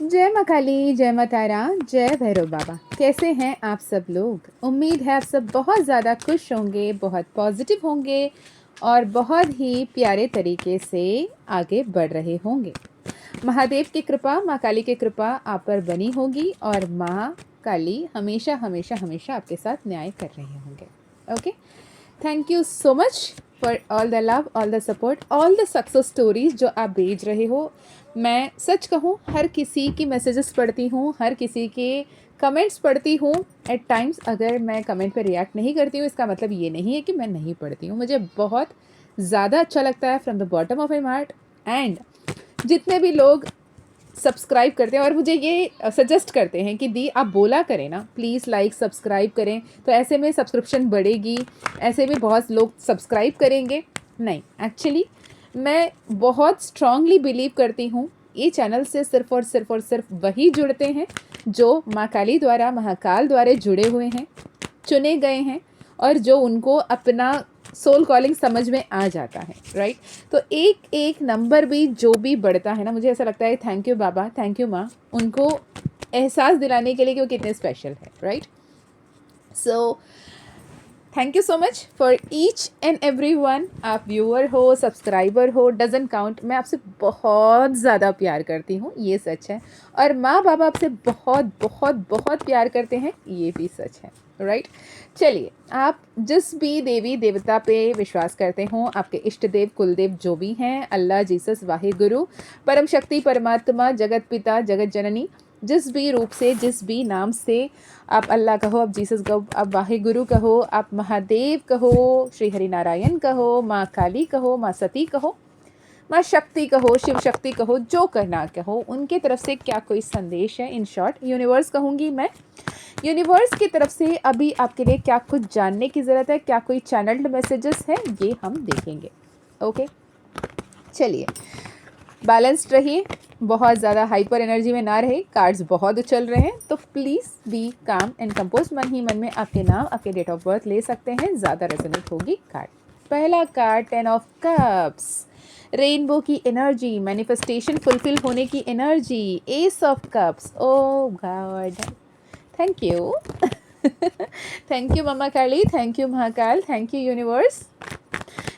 जय माँ काली, जय माँ तारा, जय भैरव बाबा। कैसे हैं आप सब लोग? उम्मीद है आप सब बहुत ज़्यादा खुश होंगे, बहुत पॉजिटिव होंगे और बहुत ही प्यारे तरीके से आगे बढ़ रहे होंगे। महादेव की कृपा, माँ काली की कृपा आप पर बनी होगी और माँ काली हमेशा हमेशा हमेशा आपके साथ न्याय कर रहे होंगे। Okay, thank you so much for all the love, all the support, all the success stories जो आप भेज रहे हो। मैं सच कहूँ, हर किसी की मैसेजेस पढ़ती हूँ, हर किसी के कमेंट्स पढ़ती हूँ। एट टाइम्स अगर मैं कमेंट पे रिएक्ट नहीं करती हूँ, इसका मतलब ये नहीं है कि मैं नहीं पढ़ती हूँ। मुझे बहुत ज़्यादा अच्छा लगता है from the bottom of my heart. And जितने भी लोग सब्सक्राइब करते हैं और मुझे ये सजेस्ट करते हैं कि दी आप बोला करें ना, प्लीज़ लाइक सब्सक्राइब करें, तो ऐसे में सब्सक्रिप्शन बढ़ेगी, ऐसे में बहुत लोग सब्सक्राइब करेंगे। नहीं, एक्चुअली मैं बहुत स्ट्रांगली बिलीव करती हूँ ये चैनल से सिर्फ और सिर्फ और सिर्फ वही जुड़ते हैं जो माँ काली द्वारा, महाकाल द्वारा जुड़े हुए हैं, चुने गए हैं और जो उनको अपना सोल कॉलिंग समझ में आ जाता है, राइट। तो एक एक नंबर भी जो भी बढ़ता है ना, मुझे ऐसा लगता है thank you Baba, thank you माँ, उनको एहसास दिलाने के लिए कि वो कितने स्पेशल है, right. So thank you so much for each and every one. आप व्यूअर हो, सब्सक्राइबर हो, डजंट काउंट। मैं आपसे बहुत ज़्यादा प्यार करती हूँ, ये सच है। और माँ बाबा आपसे बहुत बहुत बहुत प्यार करते हैं, ये भी सच है, राइट। चलिए, आप जिस भी देवी देवता पे विश्वास करते हो, आपके इष्ट देव कुलदेव जो भी हैं, अल्लाह, जीसस, वाहे गुरु, परम शक्ति, परमात्मा, जगत पिता, जगत जननी, जिस भी रूप से, जिस भी नाम से, आप अल्लाह कहो, आप जीसस कहो, आप वाहे गुरु कहो, आप महादेव कहो, श्री हरि नारायण कहो, माँ काली कहो, माँ सती कहो, माँ शक्ति कहो, शिव शक्ति कहो, जो करना कहो, उनके तरफ से क्या कोई संदेश है? इन शॉर्ट यूनिवर्स कहूँगी मैं। यूनिवर्स की तरफ से अभी आपके लिए क्या कुछ जानने की ज़रूरत है, क्या कोई चैनल्ड मैसेजेस है, ये हम देखेंगे। ओके, चलिए, बैलेंस्ड रहिए, बहुत ज़्यादा हाइपर एनर्जी में ना रहे। कार्ड्स बहुत उछल रहे हैं, तो प्लीज़ बी काम एंड कंपोज। मन ही मन में आपके नाम, आपके डेट ऑफ बर्थ ले सकते हैं, ज़्यादा रेजोनेट होगी कार्ड। पहला कार्ड 10 ऑफ कप्स, रेनबो की एनर्जी, मैनिफेस्टेशन फुलफिल होने की energy. Ace of cups, O god, thank you thank you मम्मा Kali, thank you Mahakal, thank you universe.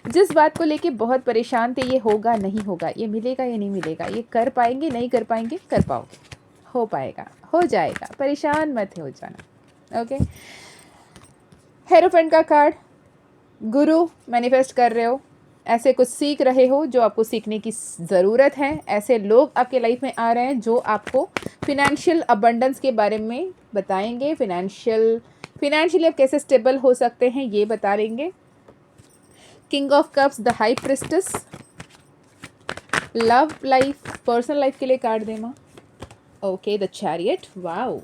जिस बात को लेके बहुत परेशान थे, ये होगा नहीं होगा, ये मिलेगा या नहीं मिलेगा, ये कर पाएंगे नहीं कर पाएंगे, कर पाओगे, हो पाएगा, हो जाएगा, परेशान मत हो जाना। ओके, हेरोफेंट का कार्ड, गुरु मैनिफेस्ट कर रहे हो, ऐसे कुछ सीख रहे हो जो आपको सीखने की ज़रूरत है। ऐसे लोग आपके लाइफ में आ रहे हैं जो आपको फिनेंशियल अबंडेंस के बारे में बताएंगे, फिनेंशियली आप कैसे स्टेबल हो सकते हैं ये बता देंगे। King of cups, the high priestess, love life, personal life के लिए कार्ड दे माँ। Okay, the chariot, wow.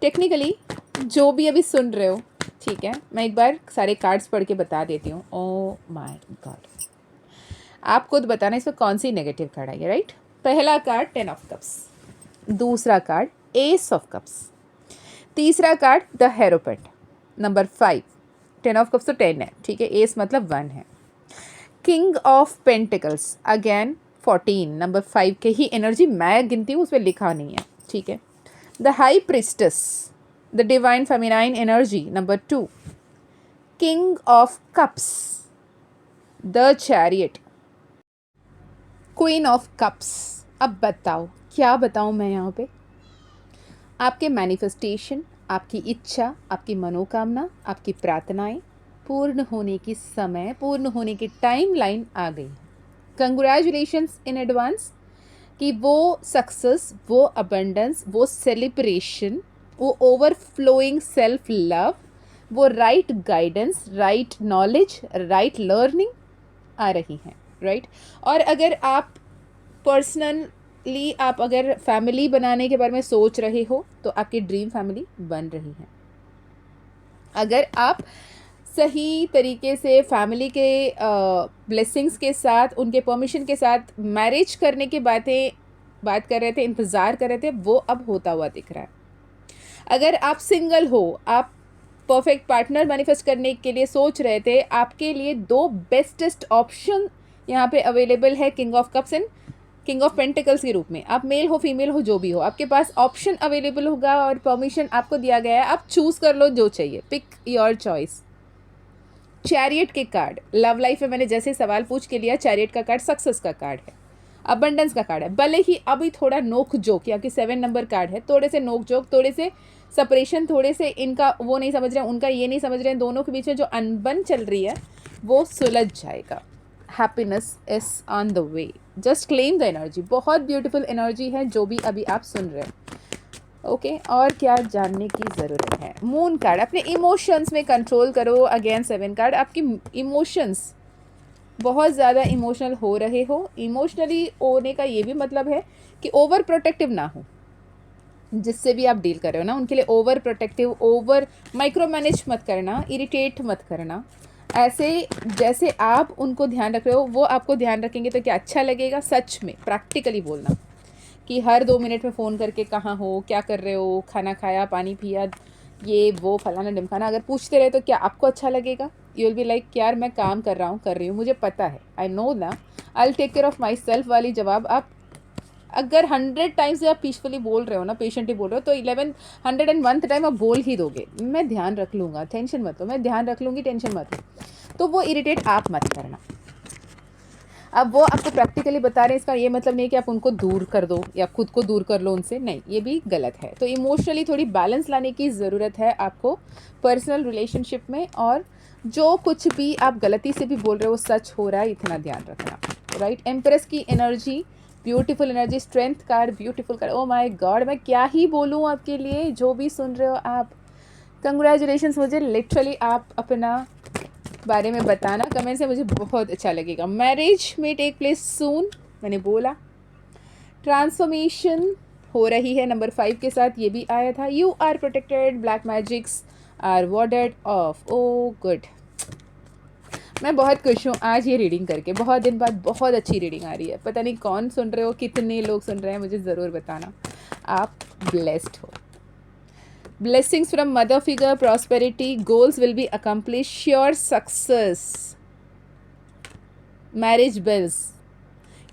Technically जो भी अभी सुन रहे हो, ठीक है, मैं एक बार सारे कार्ड्स पढ़ के बता देती हूँ। ओ माय गॉड, आप खुद बताना इसमें कौन सी नेगेटिव कार्ड आई है, राइट। पहला कार्ड 10 ऑफ कप्स, दूसरा कार्ड एस ऑफ कप्स, तीसरा card the hierophant, number 5। 10 of cups तो 10 है, ठीक है, एस मतलब 1 है। King of pentacles, again 14, number 5 के ही एनर्जी मैं गिनती हूँ, उसमें लिखा नहीं है, ठीक है। The high priestess, the divine feminine energy, number 2। King of cups, the chariot, queen of cups. अब बताओ, क्या बताऊँ मैं यहाँ पे? आपके मैनिफेस्टेशन, आपकी इच्छा, आपकी मनोकामना, आपकी प्रार्थनाएं पूर्ण होने की समय, पूर्ण होने की टाइम लाइन आ गई। कंग्रेचुलेशंस इन एडवांस कि वो सक्सेस, वो अबंडेंस, वो सेलिब्रेशन, वो ओवरफ्लोइंग सेल्फ लव, वो right guidance, right knowledge, right learning आ रही हैं, राइट। और अगर आप पर्सनली, आप अगर फैमिली बनाने के बारे में सोच रहे हो, तो आपकी ड्रीम फैमिली बन रही है। अगर आप सही तरीके से फैमिली के ब्लेसिंग्स के साथ, उनके परमिशन के साथ मैरिज करने की बात कर रहे थे, इंतज़ार कर रहे थे, वो अब होता हुआ दिख रहा है। अगर आप सिंगल हो, आप परफेक्ट पार्टनर मैनिफेस्ट करने के लिए सोच रहे थे, आपके लिए 2 बेस्टेस्ट ऑप्शन यहाँ पे अवेलेबल है, king of cups and king of pentacles के रूप में। आप मेल हो फीमेल हो जो भी हो, आपके पास ऑप्शन अवेलेबल होगा और परमिशन आपको दिया गया है, आप चूज़ कर लो जो चाहिए, पिक योर चॉइस। चैरियट के कार्ड, लव लाइफ में मैंने जैसे सवाल पूछ के लिया, चैरियट का कार्ड सक्सेस का कार्ड है, अबंडेंस का कार्ड है। भले ही अभी थोड़ा नोक जोक, या कि 7 नंबर कार्ड है, थोड़े से नोक जोक, थोड़े से सेपरेशन, थोड़े से इनका वो नहीं समझ रहे हैं, उनका ये नहीं समझ रहे हैं, दोनों के बीच में जो अनबन चल रही है वो सुलझ जाएगा। Happiness is on the way, just claim the energy. बहुत ब्यूटीफुल एनर्जी है जो भी अभी आप सुन रहे हैं। ओके और क्या जानने की ज़रूरत है? मून कार्ड, अपने इमोशंस में कंट्रोल करो। अगेन 7 कार्ड, आपकी इमोशंस, बहुत ज़्यादा इमोशनल हो रहे हो। इमोशनली होने का ये भी मतलब है कि ओवर प्रोटेक्टिव ना हो, जिससे भी आप डील कर रहे हो ना उनके लिए over protective, over micro manage मत करना, इरिटेट मत करना। ऐसे जैसे आप उनको ध्यान रख रहे हो वो आपको ध्यान रखेंगे तो क्या अच्छा लगेगा? सच में प्रैक्टिकली बोलना कि हर 2 मिनट में फ़ोन करके कहाँ हो, क्या कर रहे हो, खाना खाया, पानी पिया, ये वो फलाना ढिमकाना अगर पूछते रहे तो क्या आपको अच्छा लगेगा? यू विल बी लाइक यार मैं काम कर रहा हूँ, कर रही हूँ, मुझे पता है, आई नो ना, I will take care of myself वाली जवाब आप अगर 100 टाइम्स आप पीसफुली बोल रहे हो ना, पेशेंटली बोल रहे हो, तो 101 टाइम आप बोल ही दोगे, मैं ध्यान रख लूँगा, टेंशन मत लो, मैं ध्यान रख लूँगी, टेंशन मत लो। तो वो इरिटेट आप मत करना। अब वो आपको प्रैक्टिकली बता रहे हैं, इसका ये मतलब नहीं कि आप उनको दूर कर दो या खुद को दूर कर लो उनसे, नहीं, ये भी गलत है। तो इमोशनली थोड़ी बैलेंस लाने की ज़रूरत है आपको पर्सनल रिलेशनशिप में, और जो कुछ भी आप गलती से भी बोल रहे हो वो सच हो रहा है, इतना ध्यान रखना, राइट। एम्प्रेस की energy, beautiful energy, strength card, beautiful card. Oh my God, मैं क्या ही बोलूँ आपके लिए, जो भी सुन रहे हो आप, कंग्रेचुलेशंस। मुझे लिटरली आप अपना बारे में बताना कमेंट से, मुझे बहुत अच्छा लगेगा। मैरिज में टेक प्लेस सून, मैंने बोला। ट्रांसफॉर्मेशन हो रही है नंबर 5 के साथ, ये भी आया था। You are protected, black magics are warded off. Oh good, मैं बहुत खुश हूँ आज ये रीडिंग करके, बहुत दिन बाद बहुत अच्छी रीडिंग आ रही है। पता नहीं कौन सुन रहे हो, कितने लोग सुन रहे हैं, मुझे ज़रूर बताना। आप ब्लेस्ड हो। Blessings from mother figure, prosperity, goals will be accomplished, sure success, marriage bells।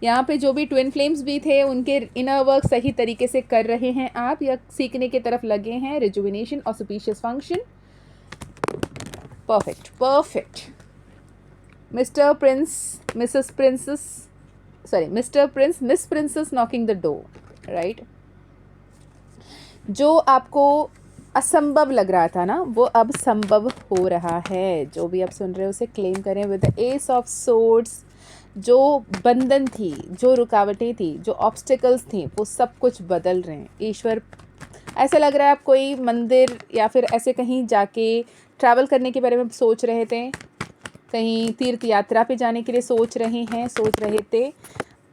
यहाँ पे जो भी ट्विन फ्लेम्स भी थे उनके इनर वर्क सही तरीके से कर रहे हैं आप, या सीखने की तरफ लगे हैं। Rejuvenation, auspicious function, perfect perfect. Mister Prince, Mrs princess, sorry mister Prince, miss princess knocking the door, right. जो आपको असंभव लग रहा था ना, वो अब संभव हो रहा है। जो भी आप सुन रहे हो उसे क्लेम करें with the S of swords. जो बंधन थी, जो रुकावटें थी, जो ऑब्स्टिकल्स थी, वो सब कुछ बदल रहे हैं। ईश्वर, ऐसा लग रहा है आप कोई मंदिर या फिर ऐसे कहीं जाके ट्रैवल करने के बारे में सोच रहे थे, कहीं तीर्थ यात्रा पे जाने के लिए सोच रहे थे,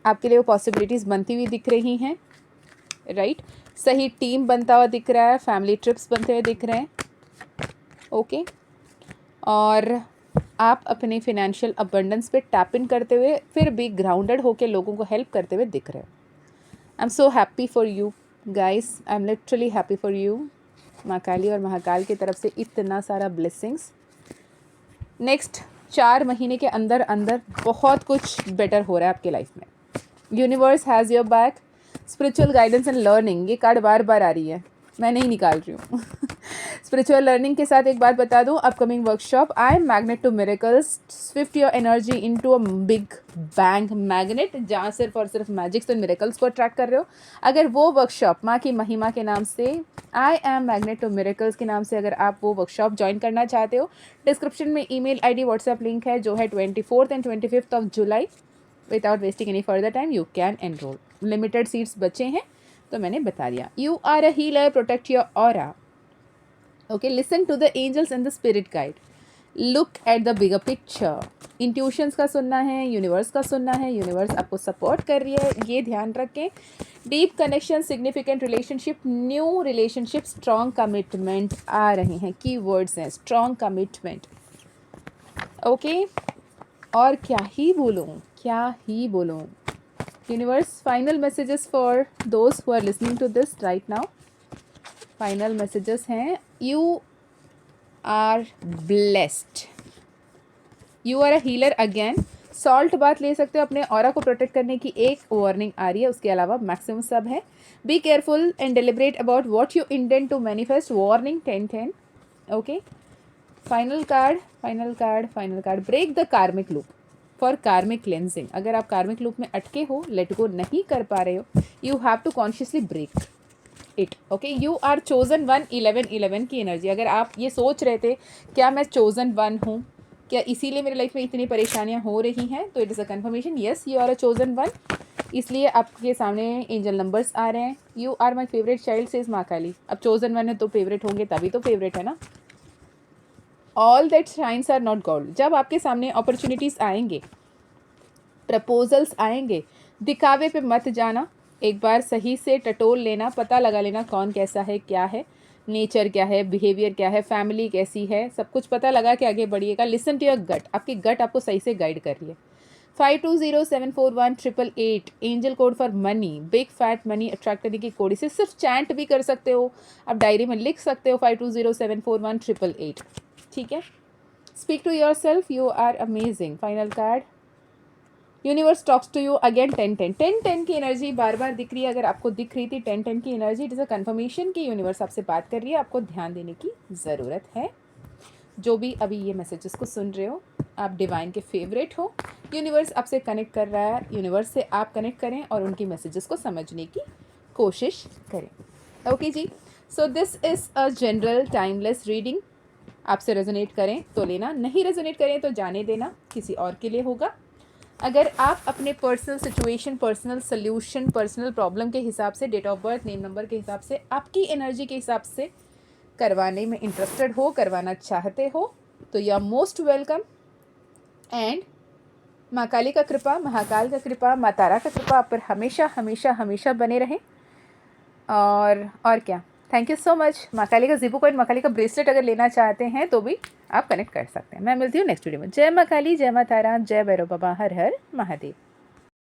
आपके लिए वो पॉसिबिलिटीज़ बनती हुई दिख रही हैं, राइट। सही टीम बनता हुआ दिख रहा है, फैमिली ट्रिप्स बनते हुए दिख रहे हैं, ओके। और आप अपने फिनेंशियल अबंडेंस पे टैप इन करते हुए फिर भी ग्राउंडेड होकर लोगों को हेल्प करते हुए दिख रहे हो। I am so happy for you guys, I am literally happy for you. माँ काली और महाकाल की तरफ से इतना सारा ब्लेसिंग्स। नेक्स्ट 4 महीने के अंदर अंदर बहुत कुछ बेटर हो रहा है आपके लाइफ में। Universe has your back. Spiritual guidance and learning, ये कार्ड बार बार आ रही है, मैं नहीं निकाल रही हूँ। स्पिरिचुअल लर्निंग के साथ एक बात बता दूँ, upcoming workshop I am magnet to miracles, swift your energy into a big bang magnet, जहाँ सिर्फ और सिर्फ मैजिक्स एंड मिरेकल्स को अट्रैक्ट कर रहे हो। अगर वो वर्कशॉप माँ की महिमा के नाम से, I am magnet to miracles के नाम से अगर आप वो वर्कशॉप ज्वाइन करना चाहते हो, डिस्क्रिप्शन में ईमेल आईडी व्हाट्सएप लिंक है जो है 24 and 25 of July. Without wasting any further time you can enroll. Limited seats बचे हैं तो मैंने बता दिया। You are a healer, protect your aura, okay. Listen to the angels and the spirit guide, look at the bigger picture. Intuitions का सुनना है, universe का सुनना है, यूनिवर्स आपको सपोर्ट कर रही है, ये ध्यान रखें। Deep connection, significant relationship, new relationship, strong commitment आ रहे हैं, की वर्ड्स हैं स्ट्रॉन्ग कमिटमेंट, ओके। और क्या ही बोलूँ। Universe, final messages for those who are listening to this right now. Final messages हैं, you are blessed. You are a healer again. Salt बात ले सकते हो, अपने ऑरा को प्रोटेक्ट करने की एक वार्निंग आ रही है, उसके अलावा मैक्सिमम सब है। Be careful and deliberate about what you intend to manifest, warning 10-10। Okay, final card, final card, final card, break the karmic loop for karmic cleansing. अगर आप कार्मिक लूप में अटके हो, लेट गो नहीं कर पा रहे हो, you have to consciously break it. Okay, you are chosen one, 11-11 की एनर्जी। अगर आप ये सोच रहे थे क्या मैं चोजन वन हूँ, क्या इसीलिए मेरी लाइफ में इतनी परेशानियाँ हो रही हैं, तो it is a confirmation, yes you are a chosen one. इसलिए आपके सामने एंजल नंबर्स आ रहे हैं। You are my favourite child says माँ काली। अब चोजन वन है तो फेवरेट होंगे, तभी तो फेवरेट है ना। All that shines are not gold. जब आपके सामने अपॉर्चुनिटीज़ आएंगे, प्रपोजल्स आएंगे, दिखावे पे मत जाना, एक बार सही से टटोल लेना, पता लगा लेना कौन कैसा है, क्या है, नेचर क्या है, बिहेवियर क्या है, फैमिली कैसी है, सब कुछ पता लगा के आगे बढ़िएगा। लिसन टू योर गट, आपकी गट आपको सही से गाइड कर रही है। 52074188 angel code for money, big fat money attract करने की कोड। इसे सिर्फ चैंट भी कर सकते हो, आप डायरी में लिख सकते हो 52074188। ठीक है, speak to yourself, you are amazing. Final card, universe talks to you again 10-10। 10-10 की एनर्जी बार बार दिख रही है। अगर आपको दिख रही थी 10-10 की energy, it is a conformation कि यूनिवर्स आपसे बात कर रही है, आपको ध्यान देने की ज़रूरत है। जो भी अभी ये मैसेजेस को सुन रहे हो, आप डिवाइन के फेवरेट हो, यूनिवर्स आपसे कनेक्ट कर रहा है, यूनिवर्स से आप कनेक्ट करें और उनकी मैसेजेस को समझने की कोशिश करें। ओके जी, so this is a general timeless reading. आपसे रेजोनेट करें तो लेना, नहीं रेजोनेट करें तो जाने देना, किसी और के लिए होगा। अगर आप अपने personal situation, personal solution, personal problem के हिसाब से, date of birth, name number के हिसाब से, आपकी एनर्जी के हिसाब से करवाने में इंटरेस्टेड हो, करवाना चाहते हो, तो you are most welcome. And माँ काली का कृपा, महाकाल का कृपा, माँ तारा का कृपा आप पर हमेशा हमेशा हमेशा बने रहें। और क्या, थैंक यू सो मच। माँ काली का ज़िबू कॉइन, माँ काली का ब्रेसलेट अगर लेना चाहते हैं तो भी आप कनेक्ट कर सकते हैं। मैं मिलती हूँ नेक्स्ट वीडियो में। जय माँ काली, जय माँ तारा, जय भैरव बाबा, हर हर महादेव।